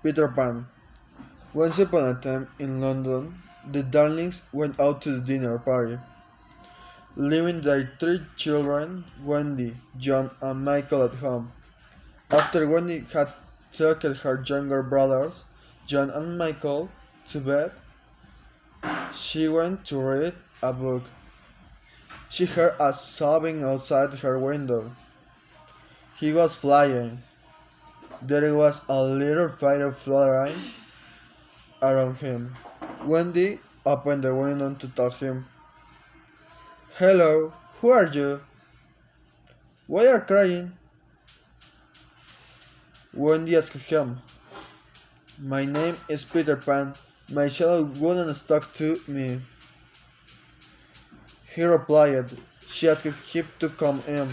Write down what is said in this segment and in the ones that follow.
Peter Pan. Once upon a time in London, the Darlings went out to the dinner party, leaving their three children, Wendy, John, and Michael, at home. After Wendy had tucked her younger brothers, John and Michael, to bed, she went to read a book. She heard a sobbing outside her window. He was flying. There was a little fire fluttering around him. Wendy opened the window to tell him, "Hello, who are you? Why are you crying?" Wendy asked him, "My name is Peter Pan. My shadow wouldn't stick to me." He replied. She asked him to come in.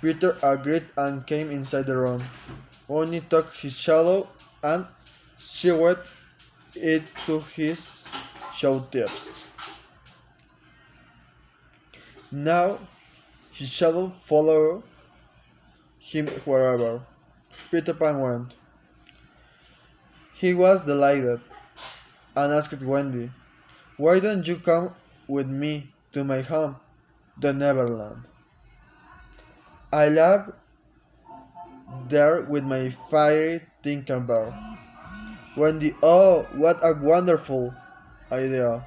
Peter agreed and came inside the room. Wendy took his shadow and sewed it to his show tips. Now his shadow followed him wherever Peter Pan went. He was delighted and asked Wendy, "Why don't you come with me to my home, the Neverland? I live there with my fairy Tinkerbell." Wendy, "Oh, what a wonderful idea.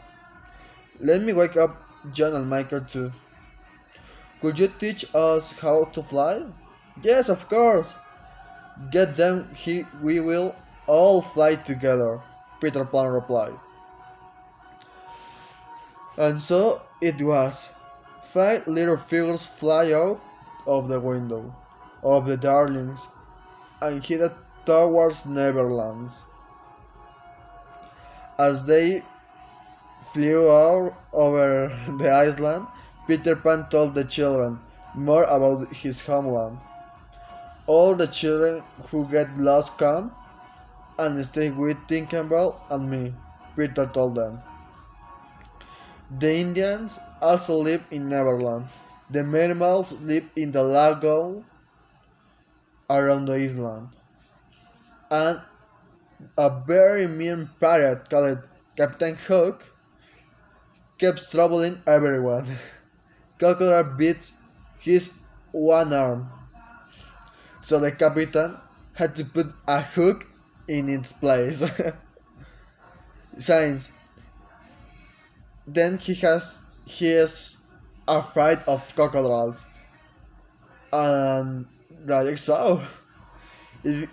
Let me wake up John and Michael too. Could you teach us how to fly?" "Yes, of course. Get them, we will all fly together," Peter Pan replied. And so it was. Five little figures fly out of the window of the Darlings and headed towards Neverlands. As they flew out over the island, Peter Pan told the children more about his homeland. "All the children who get lost come and stay with Tinkerbell and me," Peter told them. "The Indians also live in Neverland. The Mermaids live in the lagoon around the island. And a very mean pirate called Captain Hook keeps troubling everyone. Crocodile beats his one arm, so the captain had to put a hook in its place." Science. Then he is afraid of crocodiles. And right so, if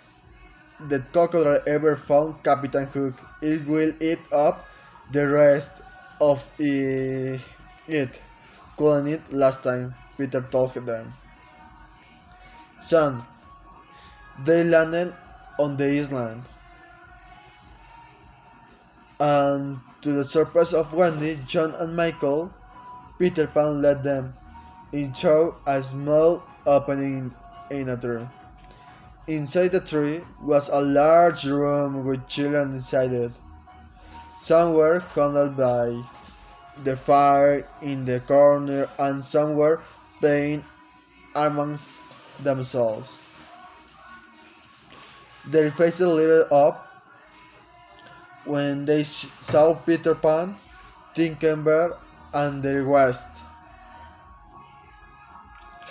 the crocodile ever found Captain Hook, it will eat up the rest of it. Couldn't it last time, Peter told them. Son, they landed on the island, and to the surprise of Wendy, John, and Michael, Peter Pan led them into a small opening in a tree. Inside the tree was a large room with children inside it. Some were huddled by the fire in the corner, and some were playing amongst themselves. Their faces lit up when they saw Peter Pan, Tinkerbell, and the rest.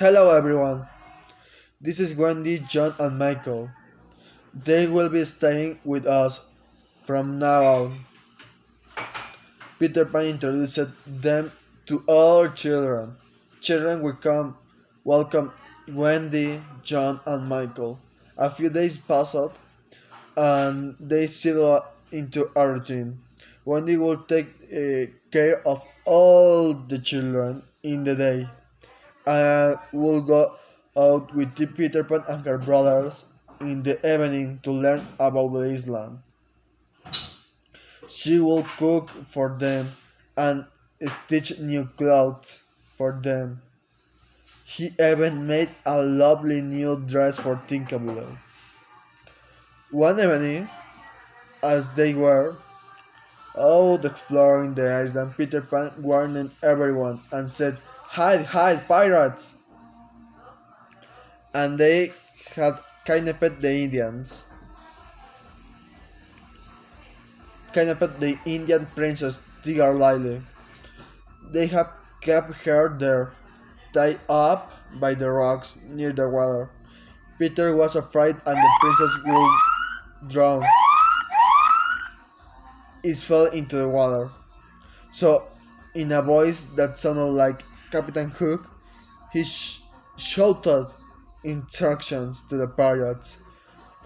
"Hello, everyone. This is Wendy, John, and Michael. They will be staying with us from now on." Peter Pan introduced them to all children. Children will come welcome Wendy, John, and Michael. A few days passed, and they settled into a routine. Wendy will take care of all the children in the day. I will go out with Peter Pan and her brothers in the evening to learn about the island. She will cook for them and stitch new clothes for them. He even made a lovely new dress for Tinkerbell. One evening, as they were out exploring the island, Peter Pan warned everyone and said, "Hide, hide, pirates!" And they had kidnapped the Indians. kidnapped the Indian princess Tiger. They have kept her there, tied up by the rocks near the water. Peter was afraid and the princess would drown. It fell into the water. So, in a voice that sounded like Captain Hook, he shouted instructions to the pirates,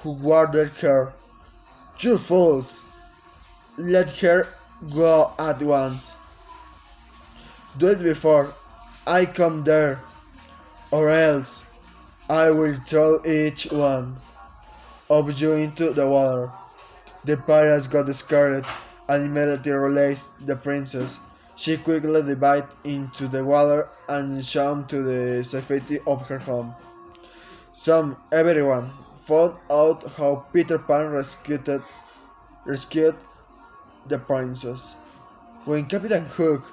who guarded her. You fools! Let her go at once. Do it before I come there, or else I will throw each one of you into the water. The pirates got scared and immediately released the princess. She quickly dived into the water and swam to the safety of her home. Soon everyone found out how Peter Pan rescued the princess. When Captain Hook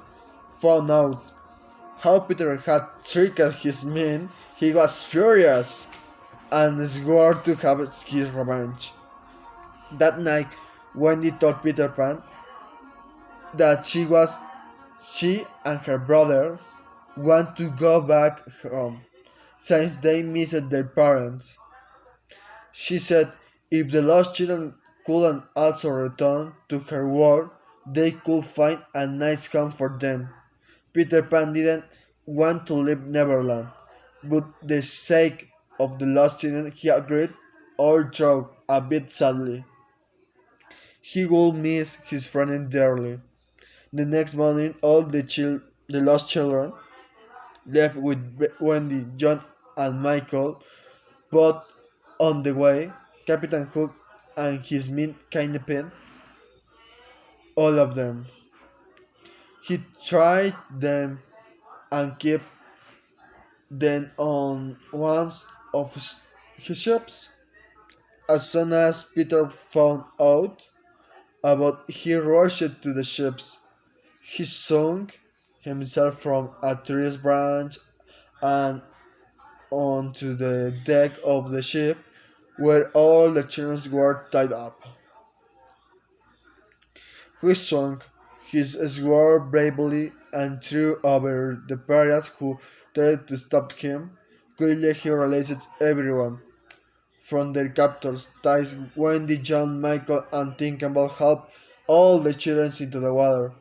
found out how Peter had tricked his men, he was furious and swore to have his revenge. That night, Wendy told Peter Pan that she and her brothers want to go back home since they missed their parents. She said if the lost children couldn't also return to her world, they could find a nice home for them. Peter Pan didn't want to leave Neverland, but the sake of the lost children he agreed, although a bit sadly. He would miss his friend dearly. The next morning, the lost children left with Wendy, John, and Michael, but on the way, Captain Hook and his men kidnapped all of them. He tried them and kept them on one of his ships. As soon as Peter found out about it, he rushed to the ships. He swung himself from a tree's branch and onto the deck of the ship where all the children were tied up. He swung his sword bravely and threw over the pirates who tried to stop him. Quickly he released everyone from their captors. Ties Wendy, John, Michael, and Tinkerbell helped all the children into the water,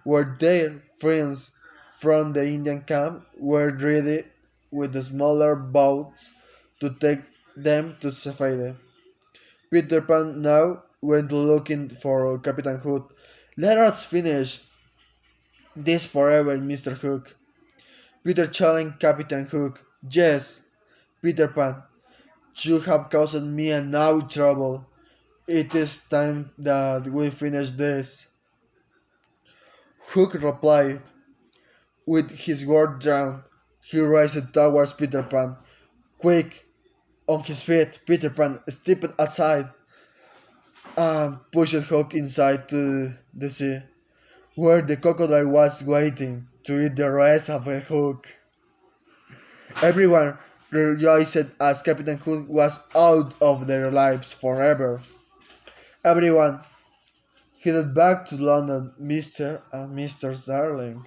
where their friends from the Indian camp were ready with the smaller boats to take them to safety. Peter Pan now went looking for Captain Hook. Let us finish this forever, Mr. Hook. Peter challenged Captain Hook. Yes, Peter Pan, you have caused me enough trouble. It is time that we finish this. Hook replied, with his sword drawn. He raced towards Peter Pan. Quick, on his feet, Peter Pan stepped aside and pushed Hook inside to the sea, where the crocodile was waiting to eat the rest of the Hook. Everyone rejoiced as Captain Hook was out of their lives forever. Everyone headed back to London. Mr. and Mrs. Darling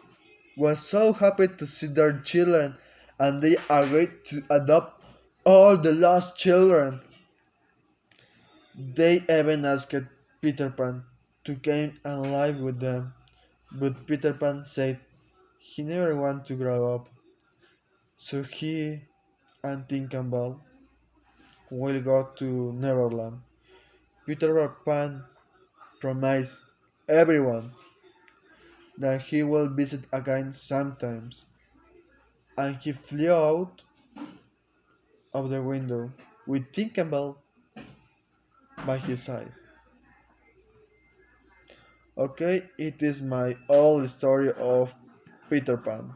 was so happy to see their children, and they agreed to adopt all the lost children. They even asked Peter Pan to come and live with them, but Peter Pan said he never wanted to grow up, so he and Tinkerbell will go to Neverland. Peter Pan promised everyone that he will visit again sometimes, and he flew out of the window with Tinkerbell by his side. Okay, it is my old story of Peter Pan.